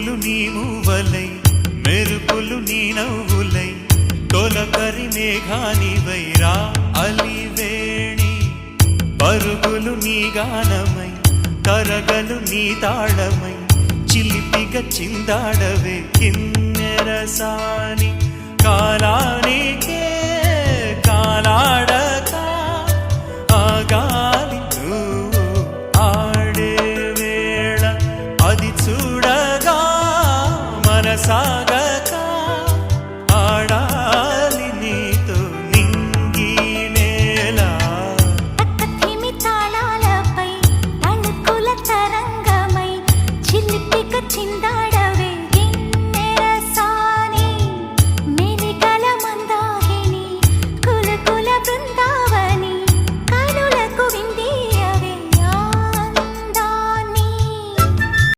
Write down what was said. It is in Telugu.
ఉరుములు నీ మూవలై మెరుపులు నీ నవ్వులై తొలకరి మేఘానివై రా అలివేణి పరుగులు నీ గానమై తరగలు నీ తాళమై చిలిపిగా చిందాడవే కిన్నెరసాని కాలానికే కాలాడక ఆగాలి నువ్వు ఆడే వేళ అది చూడగా మనసాగక ఆడాలి నీతో నింగి నేల తక్కతిమి తాళాలపై తణుకుల తరంగమై చిలిపిక చిందా